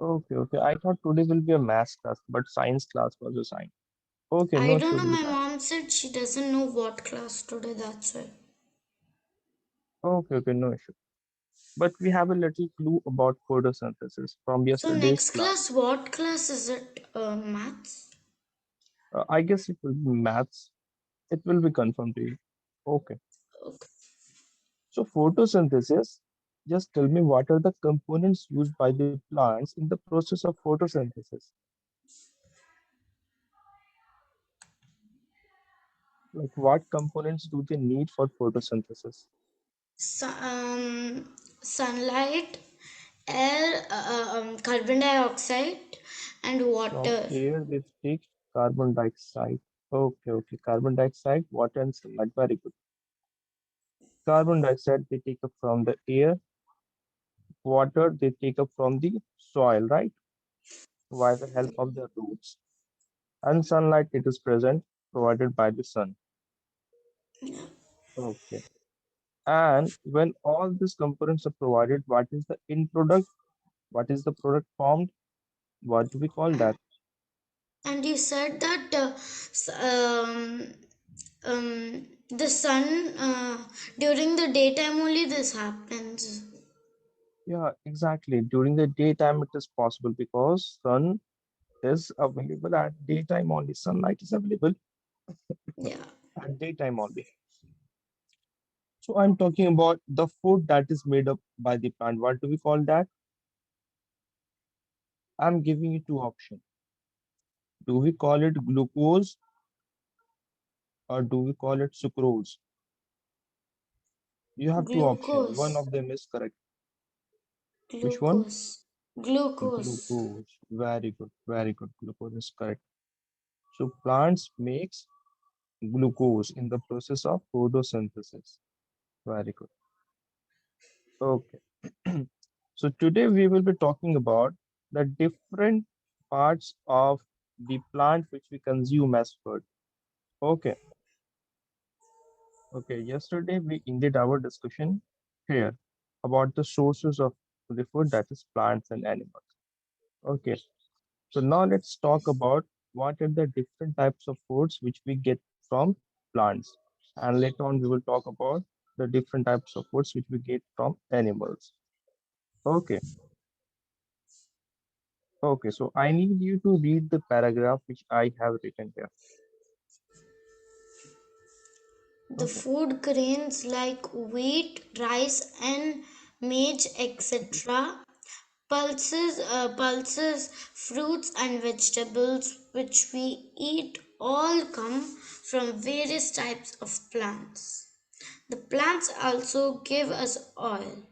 Okay, okay. I thought today will be a math class, but science class was assigned. Okay, I no don't issue know. with My that. mom said she doesn't know what class today. That's why. Okay, okay, no issue. But we have a little clue about photosynthesis from So yesterday's next class. class, what class is it? Maths. I guess it will be maths. It will be confirmed to you. Okay. Okay. So photosynthesis, just tell me what are the components used by the plants in the process of photosynthesis? Like what components do they need for photosynthesis? Sunlight, air, carbon dioxide, and From water. air they take carbon dioxide. Okay, okay. Carbon dioxide, water and sunlight. Very good. Carbon dioxide they take up from the air, water they take up from the soil, right? By the help of the roots. And sunlight it is present, provided by the sun. Yeah. Okay. And when all these components are provided, what is the end product? What is the product formed? What do we call that? And you said that the sun during the daytime only this happens. Yeah, exactly. During the daytime, it is possible because sun is available at daytime only. Sunlight is available Yeah. at daytime only. So I'm talking about the food that is made up by the plant. What do we call that? I'm giving you two options. Do we call it glucose or do we call it sucrose? You have two options. One Glucose. of them is correct. Which one? Glucose. Glucose. Glucose. Very good. Very good. Glucose is correct. So plants makes glucose in the process of photosynthesis. Very good. Okay. So today we will be talking about the different parts of the plant which we consume as food. Okay. Okay. Yesterday we ended our discussion here about the sources of the food, that is plants and animals. Okay. So now let's talk about what are the different types of foods which we get from plants. And later on we will talk about the different types of foods which we get from animals. Okay. Okay. So I need you to read the paragraph which I have written here. The Okay. food grains like wheat, rice, and maize, etc. Pulses, fruits, and vegetables which we eat all come from various types of plants. The plants also give us oil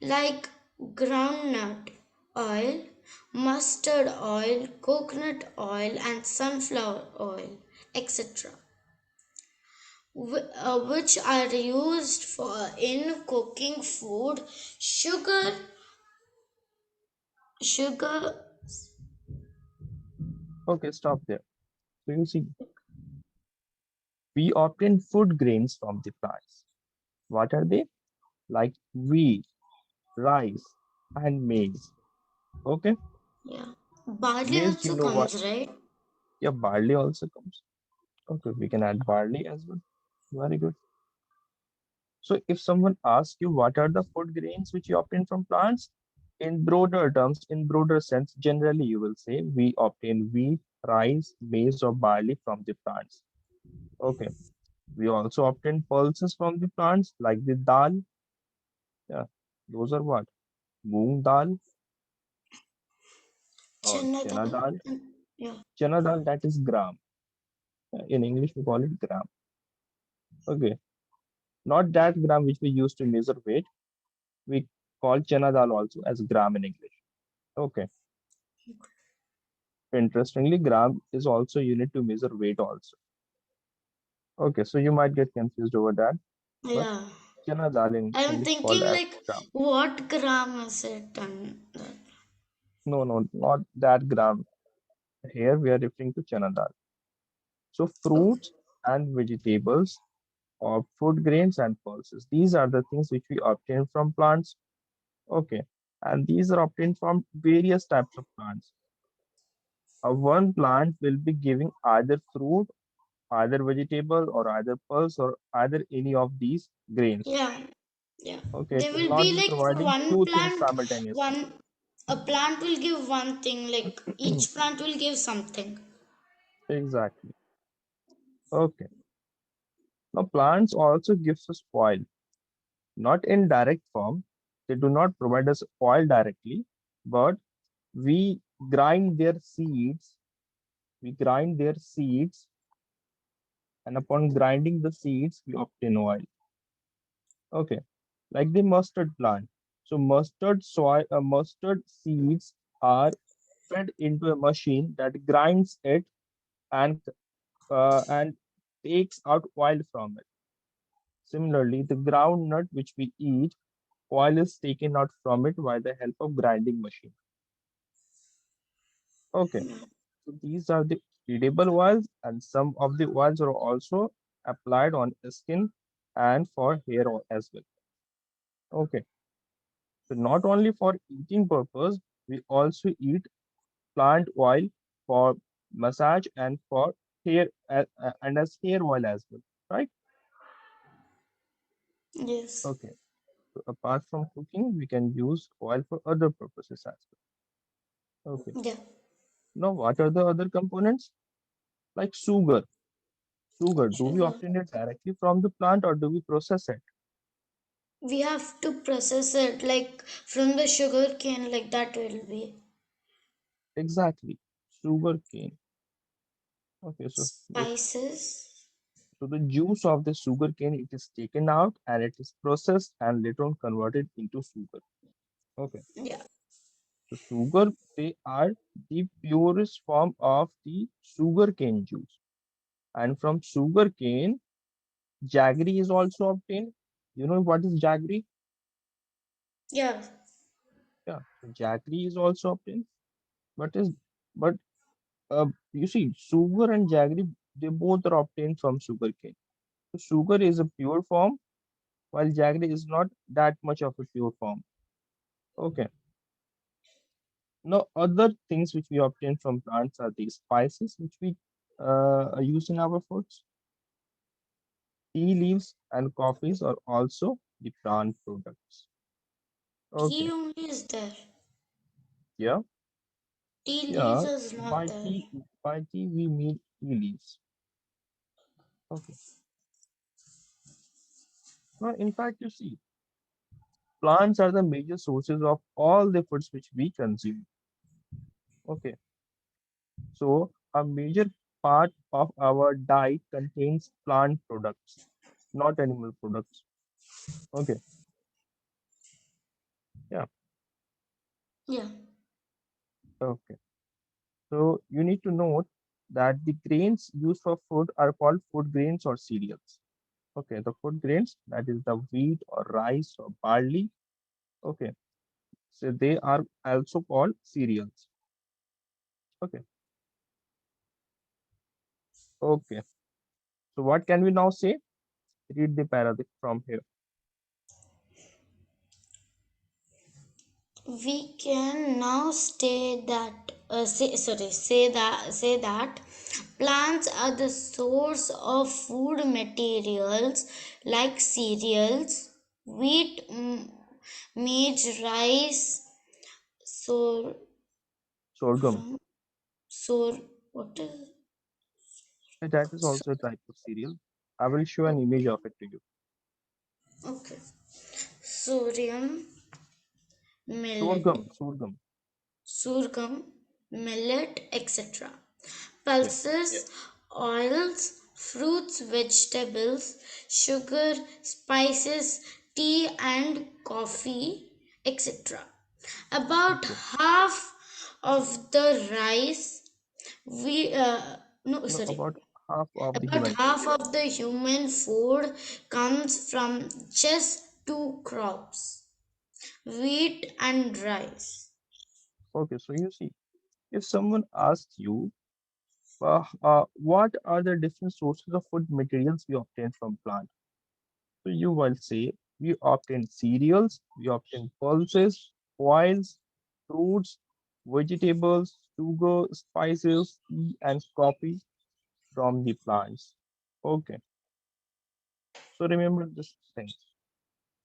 like groundnut oil, mustard oil, coconut oil, and sunflower oil, etc., which are used for in cooking food, sugar, sugar. Okay. Stop there. So you see, we obtain food grains from the plants. What are they? Like wheat, rice, and maize. Okay. Yeah, barley Maize, you also know what? comes, right? Yeah, barley also comes. Okay, we can add barley as well. Very good. So if someone asks you what are the food grains which you obtain from plants, in broader terms, in broader sense, generally you will say we obtain wheat, rice, maize, or barley from the plants. Okay. We also obtain pulses from the plants like the dal. Yeah. Those are what? Moong dal or Chana chana dal. dal. Yeah. Chana dal, that is gram. In English, we call it gram. Okay. Not that gram which we use to measure weight. We call chana dal also as gram in English. Okay. Interestingly, gram is also unit to measure weight also. Okay, so you might get confused over that, but Yeah. chana dal in I'm English called thinking as like gram. what gram is it and that. No, no, not that gram. Here we are referring to chana dal. So Oh, fruits and vegetables or food grains and pulses. These are the things which we obtain from plants. Okay. and these are obtained from various types of plants. One plant will be giving either fruit, either vegetable, or either pulse, or either any of these grains. Yeah. Yeah. Okay, it There will will not be be like providing one two things plant, simultaneously. one a plant will give one thing, like each plant will give something. Exactly. Okay. Now, plants also gives us oil, not in direct form. They do not provide us oil directly, but we grind their seeds. We grind their seeds, and upon grinding the seeds, we obtain oil. Okay, like the mustard plant. So mustard seeds are fed into a machine that grinds it and takes out oil from it. Similarly, the groundnut which we eat, oil is taken out from it by the help of grinding machine. Okay, so these are the edible oils, and some of the oils are also applied on skin and for hair as well. Okay, so not only for eating purpose, we also eat plant oil for massage and for hair and as hair oil as well, right? Yes. Okay, so apart from cooking, we can use oil for other purposes as well. Okay, Yeah. now what are the other components? Like sugar. Sugar, do we Sugar. obtain it directly from the plant or do we process it? We have to process it like from the sugar cane, like that will be Exactly, sugar cane. Okay, spices. so the juice of the sugar cane it is taken out and it is processed and later on converted into sugar. Okay, Yeah. so sugar they are the purest form of the sugar cane juice, and from sugar cane jaggery is also obtained. You know what is jaggery? Yeah. Yeah, so jaggery is also obtained. But is but you see, sugar and jaggery they both are obtained from sugarcane. So sugar is a pure form, while jaggery is not that much of a pure form. Okay. Now, other things which we obtain from plants are these spices which we use in our foods. Tea leaves and coffees are also the plant products. Tea Okay. only is there. Yeah. Tea leaves Yeah. is not there. By tea we mean tea leaves. Okay. Now, in fact, you see, plants are the major sources of all the foods which we consume. Okay, so a major part of our diet contains plant products, not animal products. Okay, yeah, Yeah. okay. So you need to note that the grains used for food are called food grains or cereals. Okay, the food grains, that is the wheat or rice or barley. Okay, so they are also called cereals. Okay, okay. So what can we now say? Read the paragraph from here. We can now say that plants are the source of food materials like cereals, wheat, maize, rice, so Sorghum. from so what is That is also a type of cereal. I will show an image of it to you. okay, sodium, millet, Sorghum, sorghum. sorghum, millet, etc. Yeah. Pulses, oils, fruits, vegetables, sugar, spices, tea, and coffee, etc. About Okay. half of the rice we no No, sorry about half of the about human food. half of the human food comes from just two crops, wheat and rice. Okay, so you see, if someone asks you, what are the different sources of food materials we obtain from plant? So you will say, we obtain cereals, we obtain pulses, oils, fruits, vegetables, sugar, spices, tea, and coffee from the plants. Okay, so remember this thing.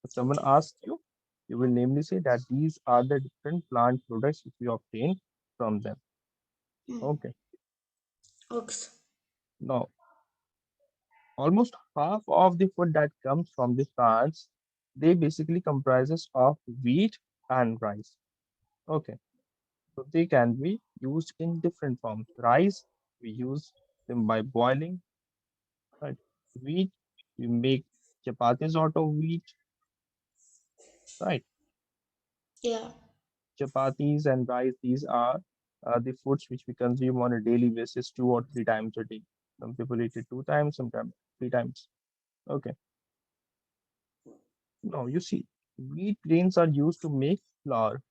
If someone asks you, you will namely say that these are the different plant products which we obtain from them. Okay, Okay. now almost half of the food that comes from the plants, they basically comprises of wheat and rice. Okay, so they can be used in different forms. Rice, we use them by boiling, right? Wheat, we make chapatis out of wheat, right? Yeah. Chapatis and rice, these are the foods which we consume on a daily basis 2 or 3 times a day. Some people eat it 2 times, sometimes 3 times. Okay. Now you see, wheat grains are used to make flour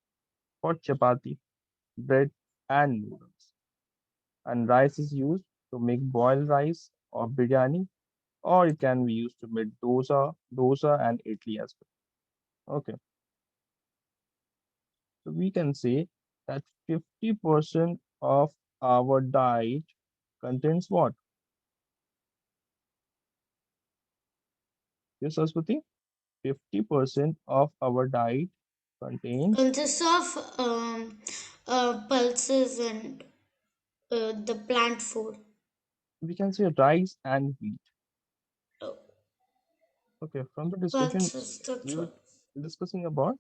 for chapati, bread, and noodles. And rice is used to make boiled rice or biryani, or it can be used to make dosa and idli as well. Okay. So we can say that 50% of our diet contains what? Yes, Aswati? 50% of our diet contains, Consists of pulses and the plant food. we can say rice and wheat. Oh, Okay, from the discussion, pulses, that's we were what. discussing about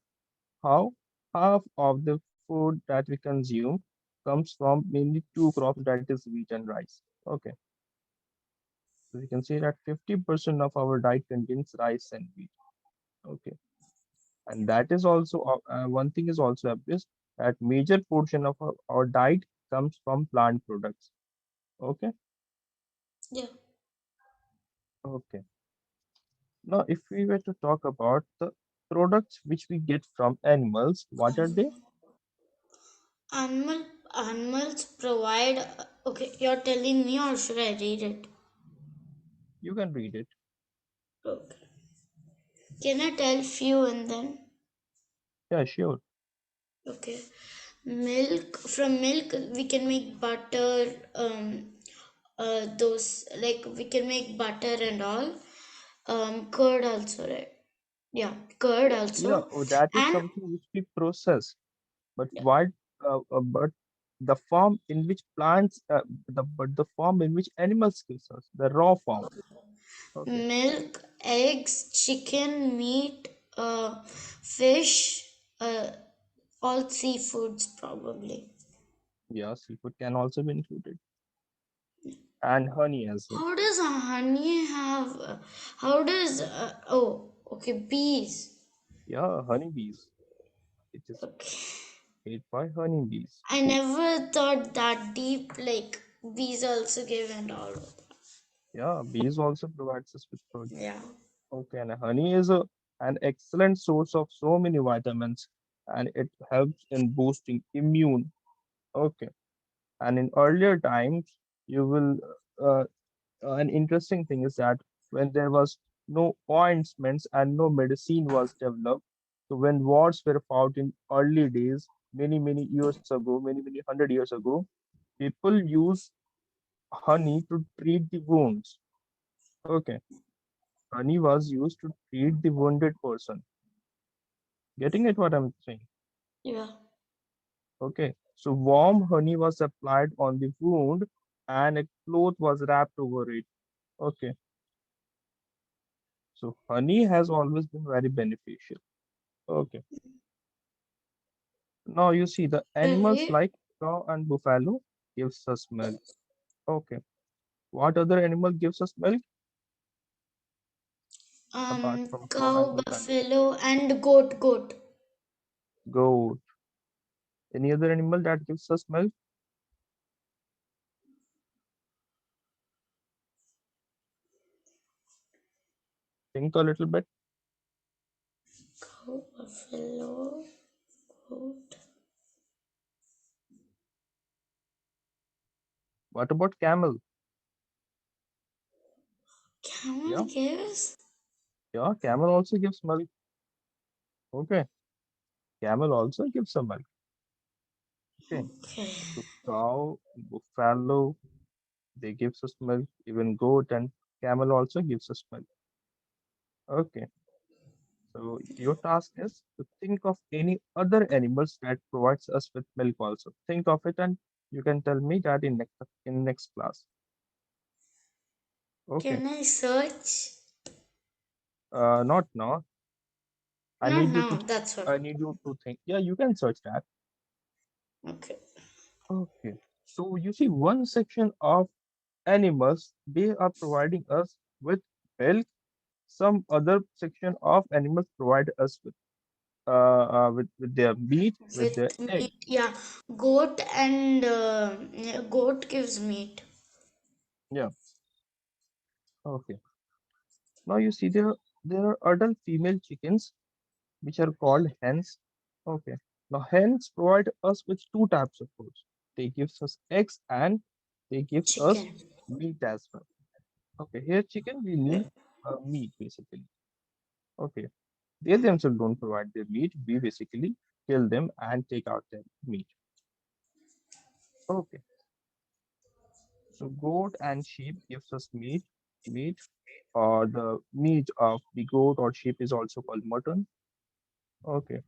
how half of the food that we consume comes from mainly two crops, that is wheat and rice. Okay, so we can say that 50% of our diet contains rice and wheat. Okay, and that is also one thing is also obvious that major portion of our diet comes from plant products. Okay, Yeah. okay. Now, if we were to talk about the products which we get from animals, what are they? Animal Animals provide. Okay, you're telling me, or should I read it? You can read it. Okay. Can I tell few and then? Yeah, sure. Okay. Milk. From milk, we can make butter. Those like we can make butter and all. Curd also, right? Yeah, curd Yeah, also, oh, that is and something which we process. But yeah, what? But the form in which the form in which animals gives us the raw form. Okay. milk, eggs, chicken, meat, fish, all seafoods probably. Yeah, seafood can also be included, and honey as well. How does honey have? How does? Oh, okay, bees. Yeah, honeybees. It is Okay, made by honeybees. I never thought that deep. Like bees also give and all. Yeah, bees also provides us with food. Yeah. Okay, and honey is an excellent source of so many vitamins, and it helps in boosting immune. Okay, and in earlier times, you will an interesting thing is that when there was no ointments and no medicine was developed, so when wars were fought in early days, many years ago, many 100 years ago, people use honey to treat the wounds. Okay, honey was used to treat the wounded person. Getting it what I'm saying? Yeah. Okay, so warm honey was applied on the wound and a cloth was wrapped over it. Okay, so honey has always been very beneficial. Okay, now you see the animals Okay. like cow and buffalo gives us milk. Okay, what other animal gives us milk apart from cow and Cow, buffalo? buffalo, and goat. Goat. Any other animal that gives us milk? Think a little bit. Cow, buffalo, goat. What about camel? Camel Yeah, gives? yeah, camel also gives milk. Okay, Camel also gives some milk. Okay. Okay. So cow, buffalo, they gives us milk. Even goat and camel also gives us milk. Okay. So your task is to think of any other animals that provides us with milk also. Think of it and you can tell me that in next class. Okay. Can I search? Not now. I Not need you now, to that's what. I need you to think. Yeah, you can search that. Okay. Okay. So you see one section of animals, they are providing us with milk. Some other section of animals provide us with their meat, with their With egg. meat, yeah. Goat and goat gives meat. Yeah. Okay. Now you see there are adult female chickens which are called hens. Okay. Now hens provide us with two types of foods. They gives us eggs and they gives us Chicken. meat as well. Okay. Here chicken we Yeah. mean meat basically. Okay. They themselves don't provide their meat. We basically kill them and take out their meat. Okay. So goat and sheep gives us meat, or the meat of the goat or sheep is also called mutton. Okay.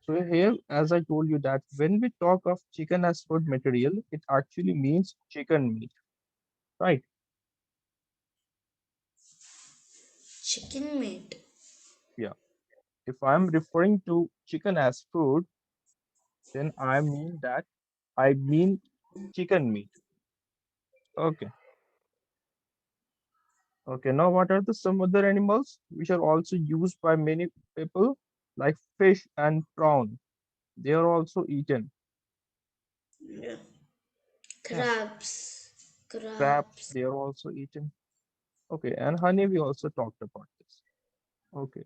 So here, as I told you that when we talk of chicken as food material, it actually means chicken meat, right? Chicken meat. Yeah. If I'm referring to chicken as food, then I mean chicken meat. Okay. Okay. Now, what are the some other animals which are also used by many people, like fish and prawn? They are also eaten. Yeah. Yeah. Crabs. Crabs, Crabs. they are also eaten. Okay. And honey, we also talked about this. Okay.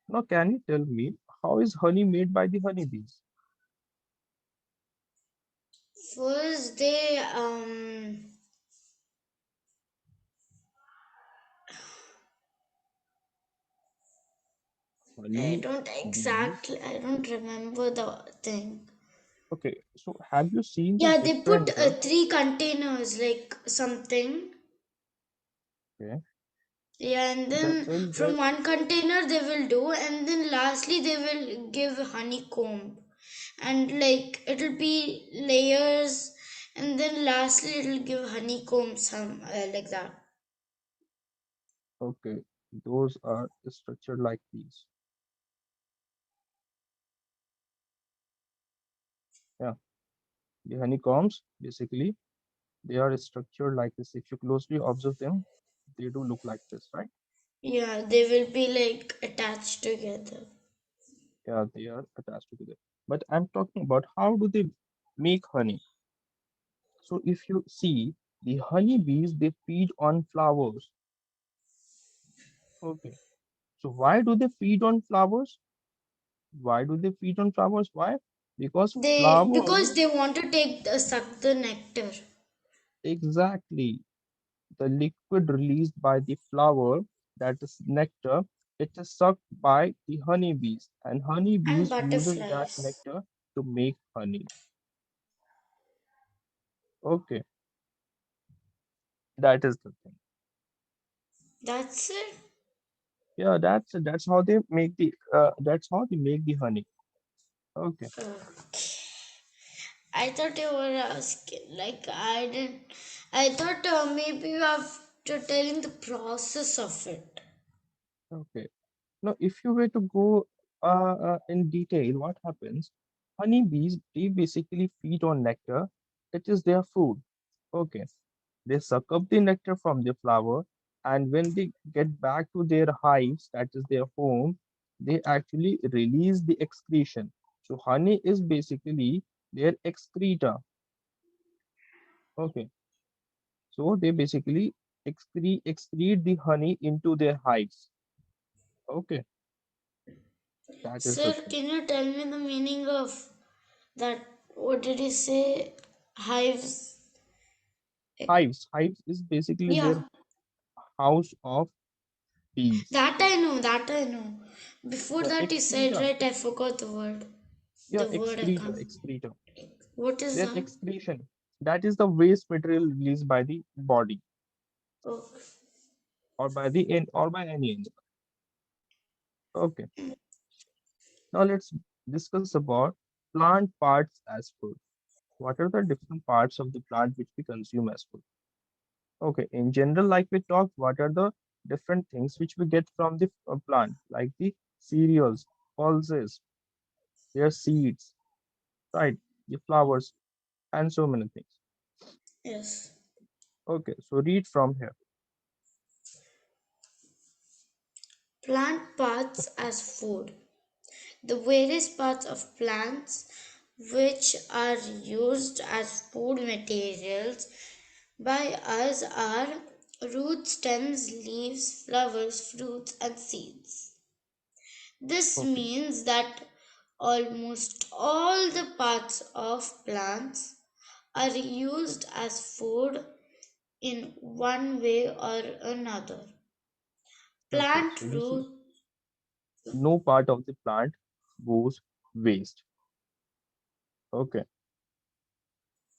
Now, can you tell me how is honey made by the honeybees? First they Honey bees. I don't remember the thing. Okay, so have you seen the Yeah, they put different? three containers like something. Okay, Yeah, and that then in from the one container they will do, and then lastly they will give honeycomb, and like it'll be layers, and then lastly it'll give honeycomb some like that. okay, those are structured like these. Yeah, the honeycombs basically they are structured like this. If you closely observe them, they do look like this, right? Yeah, they will be like attached together. Yeah, they are attached together. But I'm talking about how do they make honey? So if you see the honeybees, they feed on flowers. Okay. So why do they feed on flowers? Why do they feed on flowers? Why? Because They because flowers, they want to take suck the nectar. exactly, the liquid released by the flower, that is nectar, it is sucked by the honeybees, and And honeybees uses that butterflies. nectar to make honey. Okay, that is the thing. That's it. Yeah, that's how they make the honey. Okay, I thought you were asking, like I didn't. I thought maybe you have to telling the process of it. okay. Now, if you were to go in detail, what happens? Honeybees, they basically feed on nectar. It is their food. Okay. They suck up the nectar from the flower, and when they get back to their hives, that is their home, they actually release the excretion. So, honey is basically their excreta. Okay. So, they basically excrete the honey into their hives. Okay. That is the Sir, thing. can you tell me the meaning of that? What did you say? Hives. Hives is basically their Yeah. house of bees. That I know, that I know. Before The that you said excreta, right, I forgot the word. yeah, The word I excreta, can't. excreta. What is Their that? excretion. That is the waste material released by the body Oh, or by any animal. Okay. Now let's discuss about plant parts as food. What are the different parts of the plant which we consume as food? Okay, in general, like we talked, what are the different things which we get from the plant, like the cereals, pulses, their seeds, right? The flowers, and so many things. yes. Okay, so read from here. Plant parts as food. The various parts of plants which are used as food materials by us are roots, stems, leaves, flowers, fruits, and seeds. This Okay, means that almost all the parts of plants are used as food in one way or another. okay. Plant So you see, root, no part of the plant goes waste. Okay,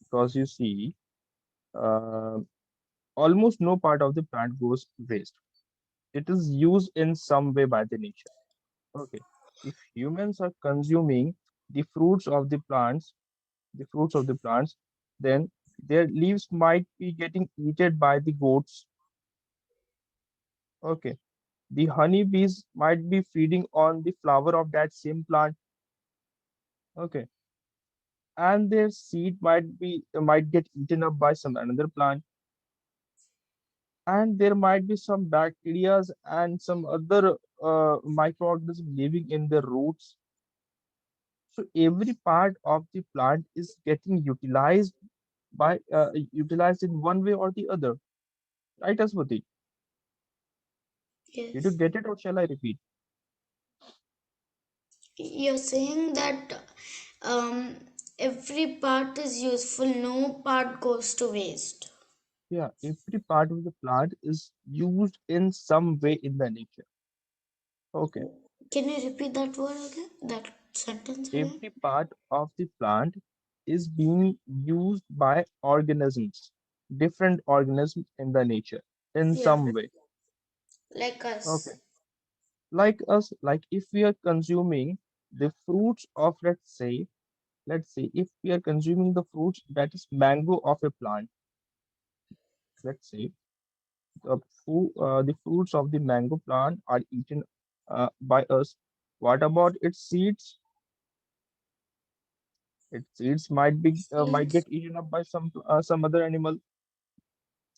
because you see, uh, almost no part of the plant goes waste. It is used in some way by the nature. Okay. If humans are consuming the fruits of the fruits of the plants, then their leaves might be getting eaten by the goats. Okay. The honeybees might be feeding on the flower of that same plant. Okay. And their seed might get eaten up by some another plant. And there might be some bacteria and some other microorganisms living in the roots. So every part of the plant is getting utilized in one way or the other. Right, Aswati? Did you yes. get it or shall I repeat? You're saying that every part is useful, no part goes to waste. Yeah, every part of the plant is used in some way in the nature. Okay. Can you repeat that word again? That sentence again? Every part of the plant is being used by organisms, different organisms in the nature in Yeah, some way. like Okay. us. Like us, like if we are consuming the fruits of, let's say if we are consuming the fruits that is mango of a plant, let's say the fruits of the mango plant are eaten by us. What about its seeds? Its seeds might Seeds. get eaten up by some other animal.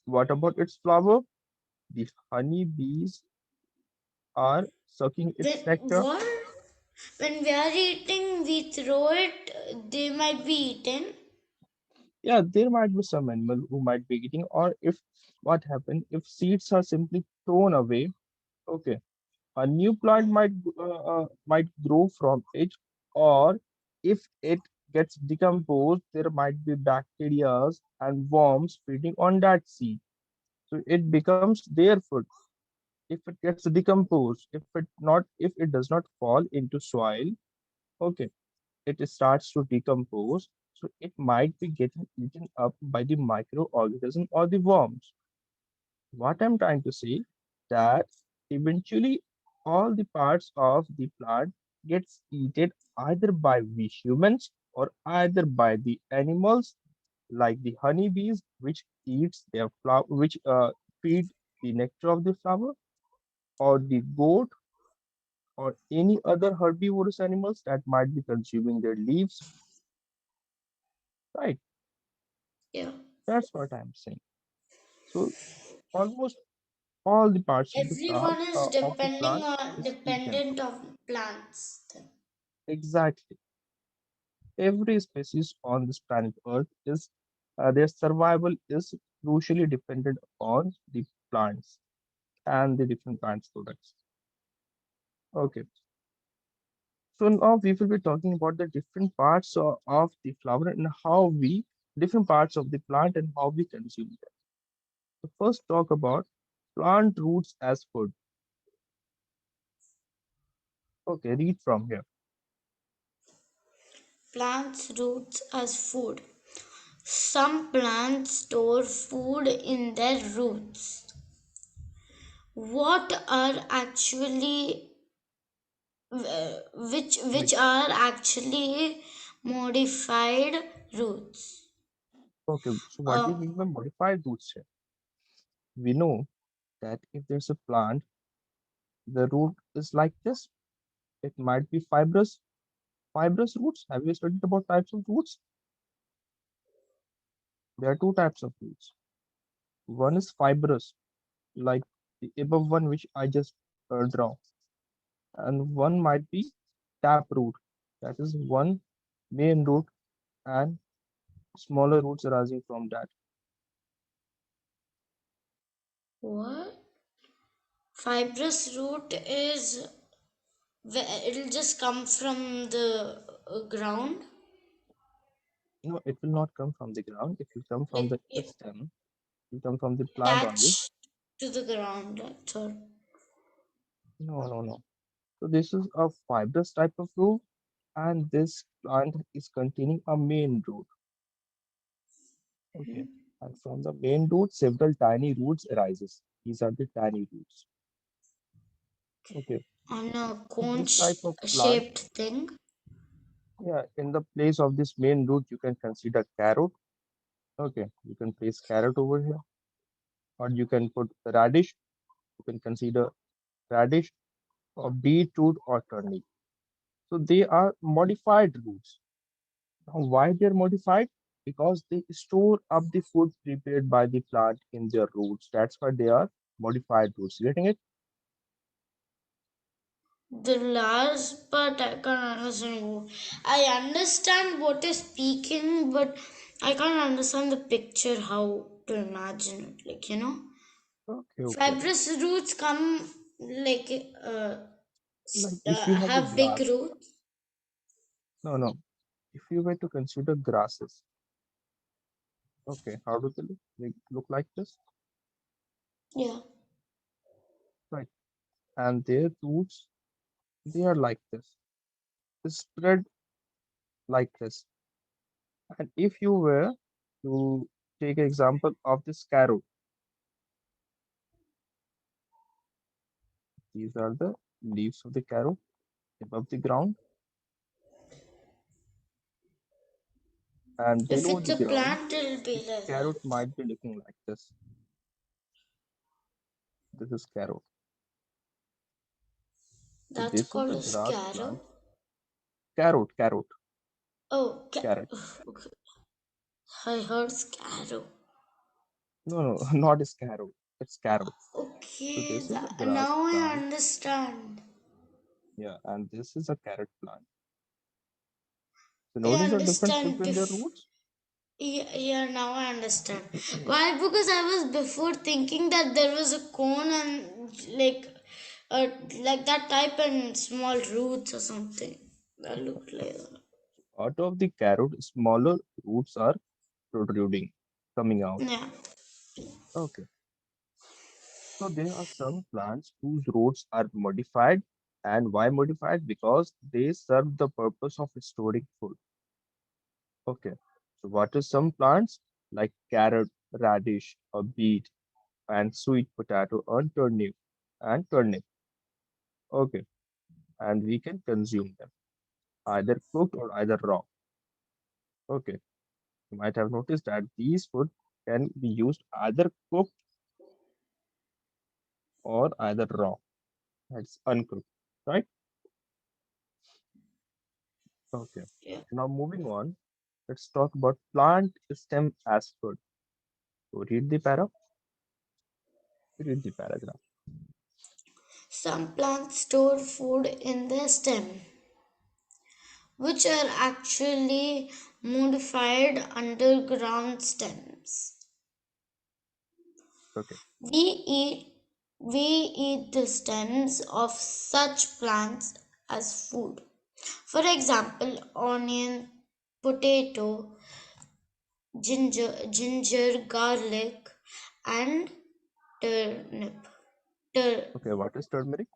What about its flower? The honey bees are sucking its When nectar. what? When we are eating, we throw it. They might be eaten. Yeah, there might be some animal who might be eating, or if what happen if seeds are simply thrown away. Okay, a new plant might grow from it, or if it gets decomposed, there might be bacteria and worms feeding on that seed. So it becomes their food. If it gets decomposed, if it does not fall into soil, okay, it starts to decompose. So it might be getting eaten up by the microorganism or the worms. What I'm trying to say that eventually all the parts of the plant gets eaten either by we humans or either by the animals like the honeybees which eats their flower which feed the nectar of the flower, or the goat or any other herbivorous animals that might be consuming their leaves, right? Yeah. That's what I'm saying. So almost all the parts of the plant Everyone is is eaten. dependent on plants. Then. Exactly. Every species on this planet Earth is their survival is crucially dependent on the plants and the different plants products. Okay. So now we will be talking about the different parts of the flower and how we different parts of the plant and how we consume them. So first talk about plant roots as food. Okay, read from here. Plants roots as food. Some plants store food in their roots. What are actually which Which? are actually modified roots? Okay, so what do Uh, you mean by modified roots here? We know that if there's a plant, the root is like this. It might be fibrous roots. Have you studied about types of roots? There are two types of roots. One is fibrous, like the above one which I just draw, and one might be tap root. That is one main root and smaller roots arising from that. what? Fibrous root is it'll just come from the ground, No, it will not come from the ground. It will come from like the stem. It will come from the plant only. attached to the ground. That's all. No, no, no. So this is a fibrous type of root, and this plant is containing a main root. Okay. And from the main root, several tiny roots arises. These are the tiny roots. Okay. On a So cone this type of plant, shaped thing. yeah, in the place of this main root, you can consider carrot. Okay. You can place carrot over here, or you can put radish. You can consider radish or beetroot or turnip. So they are modified roots. Now, why they're modified? Because they store up the food prepared by the plant in their roots. That's why they are modified roots. Getting it? The last part I can't understand. I understand what is speaking, but I can't understand the picture. How to imagine it? Okay, okay. Fibrous roots come like Like if you have the have big grass, roots. no, no. If you were to consider grasses, okay, how do they look? They look like this, Yeah. right? And their roots, they are like this. They spread like this. And if you were to take an example of this carrot, these are the leaves of the carrot above the ground, and If below it's the a ground, plant, it'll the be like that. carrot might be looking like this. This is carrot. So That's this is called the a grass scarrow. plant. Carrot, carrot, Oh, carrot. okay. I heard scarrow. No, no, not a scarrow. It's carrot. So Okay, this is a grass now I plant. understand. Yeah, and this is a carrot plant. So I notice the difference understand. between their roots. Yeah, now I understand. Why? Because I was before thinking that there was a cone and uh, like that type and small roots or something. That looked like that. Out of the carrot, smaller roots are protruding, coming out. Yeah. Okay. So there are some plants whose roots are modified. And why modified? Because they serve the purpose of storing food. Okay. So what are some plants like carrot, radish, or beet, and sweet potato, and turnip? Okay. And we can consume them either cooked or either raw. Okay. You might have noticed that these food can be used either cooked or either raw. That's uncooked, right? Okay. Yeah. Now moving on, let's talk about plant stem as food. So read the paragraph. Some plants store food in their stem, which are actually modified underground stems. Okay. We eat we eat the stems of such plants as food. For example, onion, potato, ginger, garlic, and turnip. Tur- Okay. What is turmeric?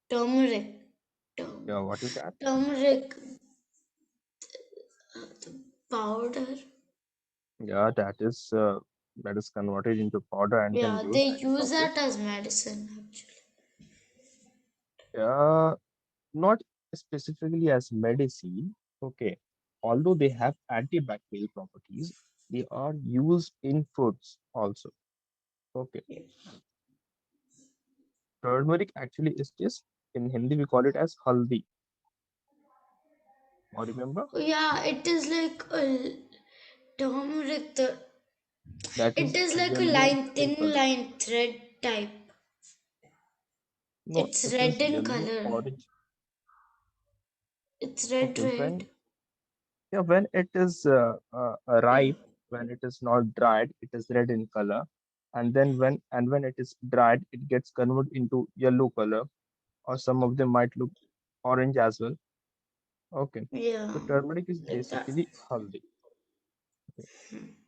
turmeric. Turm- Yeah, what is that? turmeric powder. Yeah, that is converted into powder and then Yeah, used they as a use socket. that as medicine actually. Yeah, not specifically as medicine. Okay, although they have antibacterial properties, they are used in foods also. Okay, Yeah. turmeric actually is this. In Hindi, we call it as haldi. Or remember? Oh, yeah, it is like a turmeric. That It is is a like a yellow line, in thin color. line thread type. No, It's it red is in yellow color. orange. It's red, Okay, right? when it is Yeah, ripe, when it is not dried, it is red in color, and then when it is dried, it gets converted into yellow color, or some of them might look orange as well. Okay, yeah, so turmeric is like that. basically haldi. Okay,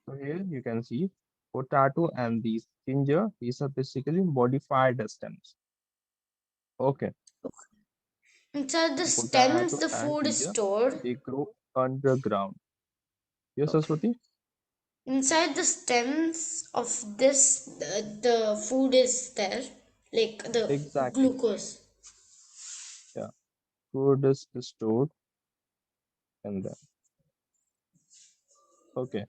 so here you can see potato and these ginger. These are basically modified stems. Okay, Inside the so stems, potato the and food is ginger, stored. they grow underground. Yes, Okay. Aswati? Inside the stems of this, the food is there, like the Exactly. glucose. Yeah, food is stored in them. Okay.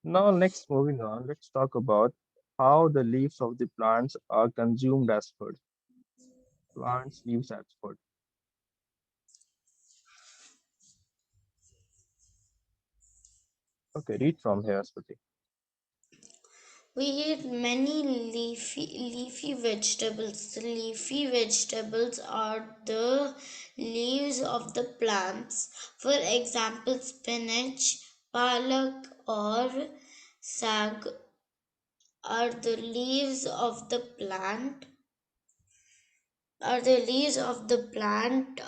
Now, next, moving on, let's talk about how the leaves of the plants are consumed as food. Plants leaves as food. Okay, read from here, Aswati. We eat many leafy vegetables. The leafy vegetables are the leaves of the plants. For example, spinach, palak, or sag are the leaves of the plant. Are the leaves of the plant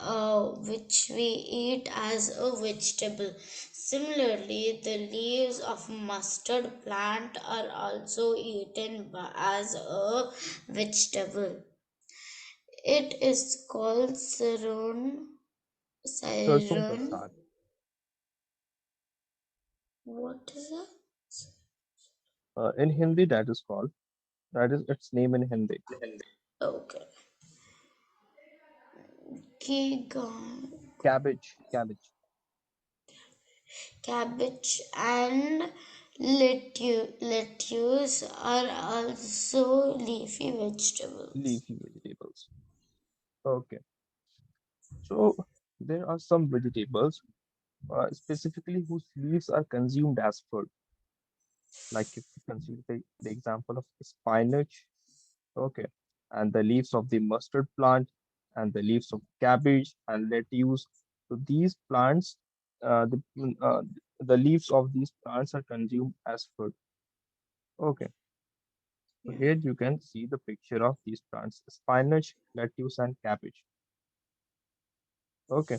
which we eat as a vegetable. Similarly, the leaves of mustard plant are also eaten as a vegetable. It is called Sarson ka siron. saag. What is that? In Hindi, that is its name in Hindi. Okay. Kigan. Cabbage. Cabbage and lettuce are also leafy vegetables. Leafy vegetables. Okay, so there are some vegetables, specifically whose leaves are consumed as food. Like if you consider the example of spinach. Okay. And the leaves of the mustard plant and the leaves of cabbage and lettuce. So these plants, the leaves of these plants are consumed as food. Okay. So Yeah. here you can see the picture of these plants, spinach, lettuce, and cabbage. Okay.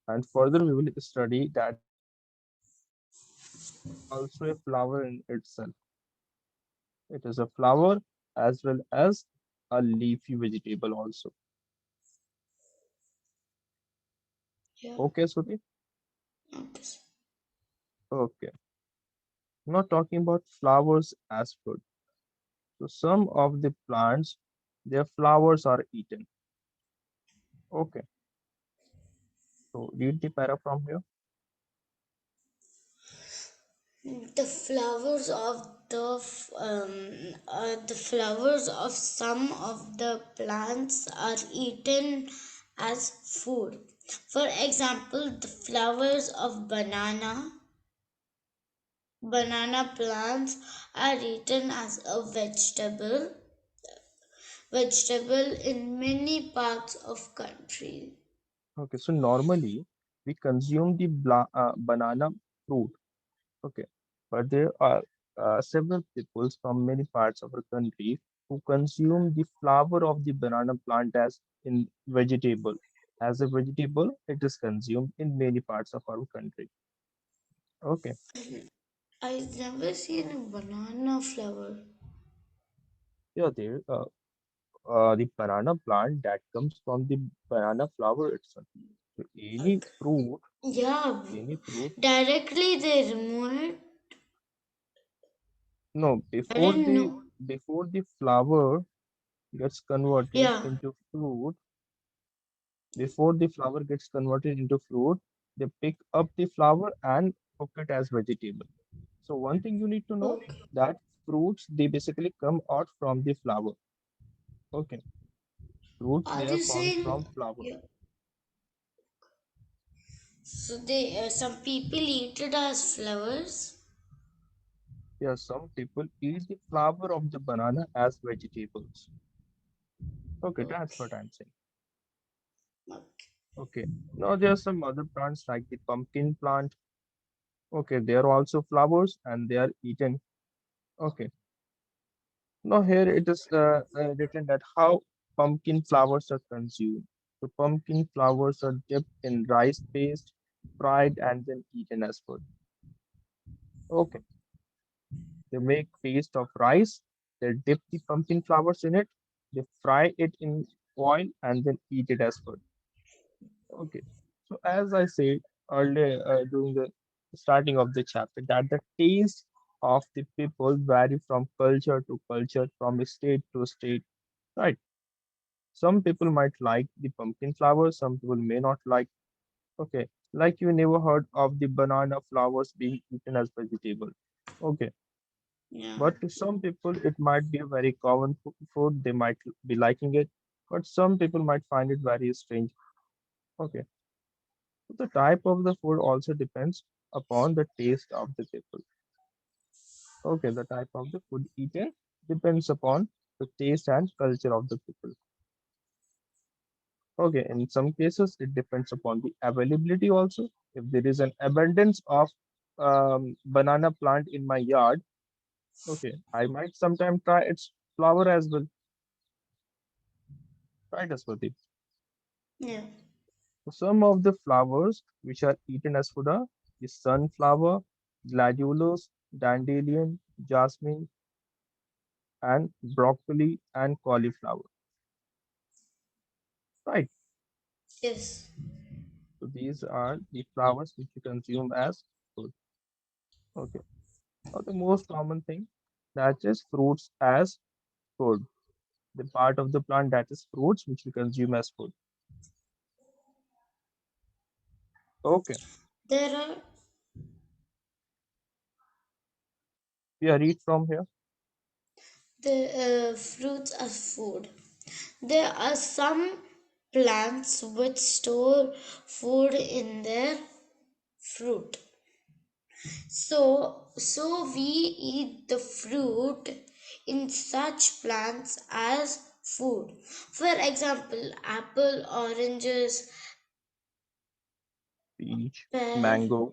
And further we will study that also a flower in itself. It is a flower as well as a leafy vegetable also. Yeah. Okay, Suti? Okay. Okay. Not talking about flowers as food. So some of the plants, their flowers are eaten. Okay. So read the para from here. The flowers of some of the plants are eaten as food. For example, the flowers of banana plants are eaten as a vegetable in many parts of country. Okay. So normally we consume the banana fruit. Okay. But there are several peoples from many parts of our country who consume the flower of the banana plant as in vegetable. As a vegetable, it is consumed in many parts of our country. Okay. I've never seen a banana flower. Yeah, there. The banana plant that comes from the banana flower itself. So Yeah, any fruit, directly they remove it. no, I didn't know. before the flower gets converted Yeah. into fruit, before the flower gets converted into fruit, they pick up the flower and cook it as vegetable. So one thing you need to know Okay. that fruits they basically come out from the flower. Okay, fruits Are they are you found saying? from flower. Yeah. So they some people eat it as flowers. Yeah, some people eat the flower of the banana as vegetables. Okay, that's what Okay. I'm saying. Okay. Okay. Now there are some other plants like the pumpkin plant. Okay, they are also flowers and they are eaten. Okay. Now here it is written that how pumpkin flowers are consumed. So pumpkin flowers are dipped in rice paste, fried, and then eaten as food. Okay. They make paste of rice. They dip the pumpkin flowers in it. They fry it in oil and then eat it as food. Okay. So as I said earlier during the starting of the chapter, that the taste of the people vary from culture to culture, from state to state, right? Some people might like the pumpkin flowers, some people may not like. Okay, like you never heard of the banana flowers being eaten as vegetable. Okay, Yeah. but to some people it might be a very common food. They might be liking it, but some people might find it very strange. Okay, so the type of the food also depends upon the taste of the people. Okay, the type of the food eaten depends upon the taste and culture of the people. Okay, in some cases, it depends upon the availability also. If there is an abundance of banana plant in my yard, okay, I might sometime try its flower as well. Right, Aswati. Yeah. So some of the flowers which are eaten as food are the sunflower, gladiolus, dandelion, jasmine, and broccoli and cauliflower. Right. Yes. So these are the flowers which you consume as food. Okay. Now the most common thing that is fruits as food. The part of the plant that is fruits which we consume as food. Okay. There are We are read from here. the fruits as food. There are some plants which store food in their fruit. So we eat the fruit in such plants as food. For example, apple, oranges, Peach, pear, mango.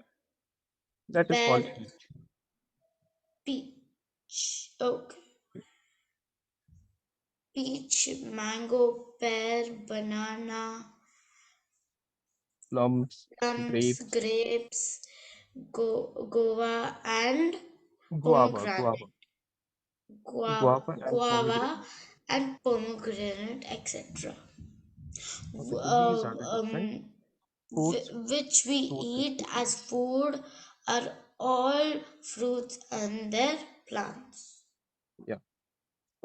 That is pear, called peach. peach, okay, peach, mango, pear, banana, Plums, plums, grapes, grapes, guava, and guava, guava, pomegranate. guava and Guava pomegranate. and pomegranate, etc. Okay, so these are the different Um, foods, which we fruits which eat we eat. as food are all fruits and their plants. Yeah.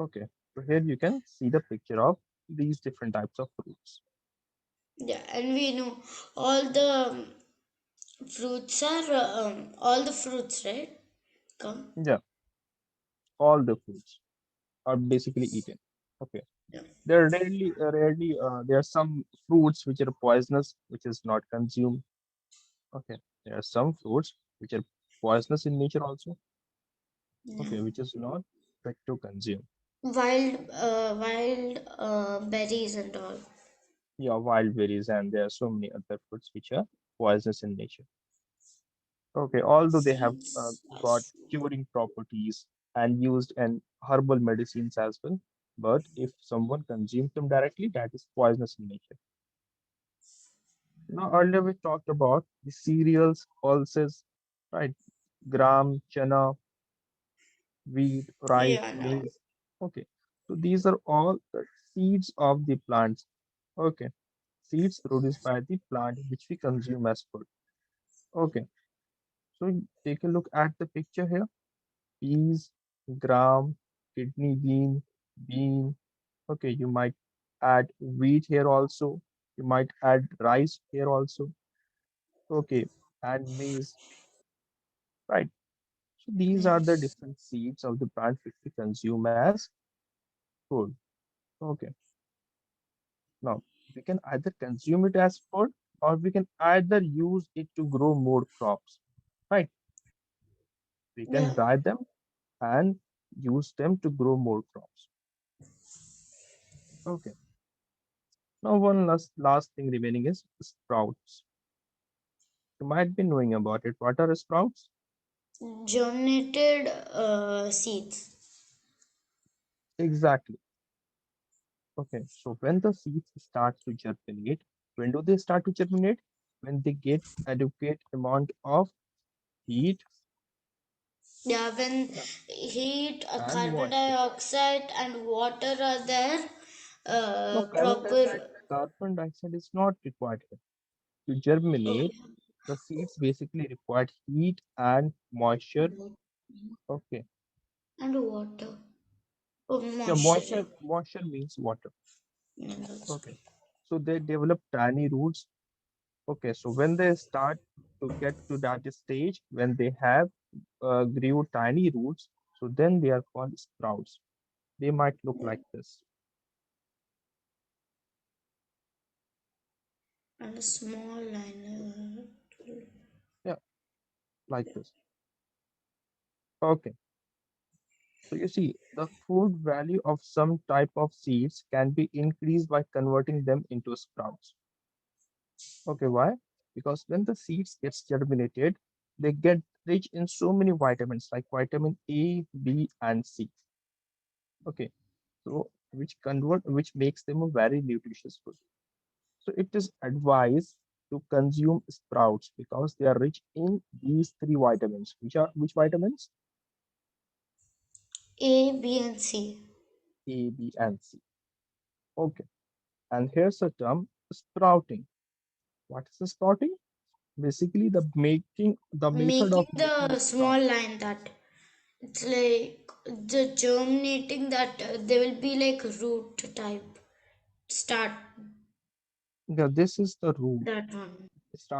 Okay. So here you can see the picture of these different types of fruits. Yeah, and we know all the fruits are all the fruits, right? Come. Yeah, all the fruits are basically eaten. Okay. Yeah. There are there are some fruits which are poisonous, which is not consumed. Okay, there are some fruits which are poisonous in nature also. Yeah. Okay, which is not fit to consume. Wild berries and all. Yeah, wild berries, and there are so many other fruits which are poisonous in nature. Okay, although they have Seeds are got food. curing properties and used in herbal medicines as well, but if someone consumes them directly, that is poisonous in nature. Now, earlier we talked about the cereals, pulses, right? Gram, chana, wheat, rice, Yeah, no. maize. Okay, so these are all the seeds of the plants. Okay. Seeds produced by the plant which we consume as food. Okay. So take a look at the picture here. Peas, gram, kidney bean. Okay, you might add wheat here also. You might add rice here also. Okay, and maize, right? So these are the Yes. different seeds of the plant which we consume as food. Okay, now we can either consume it as food or we can either use it to grow more crops, right? We can Yeah. dry them and use them to grow more crops. Okay, now one last thing remaining is sprouts. You might be knowing about it. What are sprouts? Germinated seeds. Exactly. Okay, so when the seeds start to germinate, when do they start to germinate? When they get adequate amount of heat Yeah, when heat, and carbon moisture. dioxide, and water are there, No, proper. carbon dioxide is not required here. To germinate, Okay. the seeds basically require heat and moisture. Okay. And water. Oh, Yeah, moisture. Yeah. moisture means water. Yeah, that's Okay. good. So they develop tiny roots. Okay, so when they start to get to that stage, when they have grew tiny roots, so then they are called sprouts. They might look Yeah. like this. And a small line. Yeah, like this. Okay, so you see, the food value of some type of seeds can be increased by converting them into sprouts. Okay, why? Because when the seeds gets germinated, they get rich in so many vitamins like vitamin A, B, and C. Okay, so which makes them a very nutritious food. So it is advised to consume sprouts because they are rich in these three vitamins. Which vitamins? A, B, and C. A, B, and C. Okay. And here's a term, sprouting. What is the sprouting? Basically the method Making of making the a sprout. small line that it's like the germinating that they will be like root type. Start Yeah, this is the root. that one. Start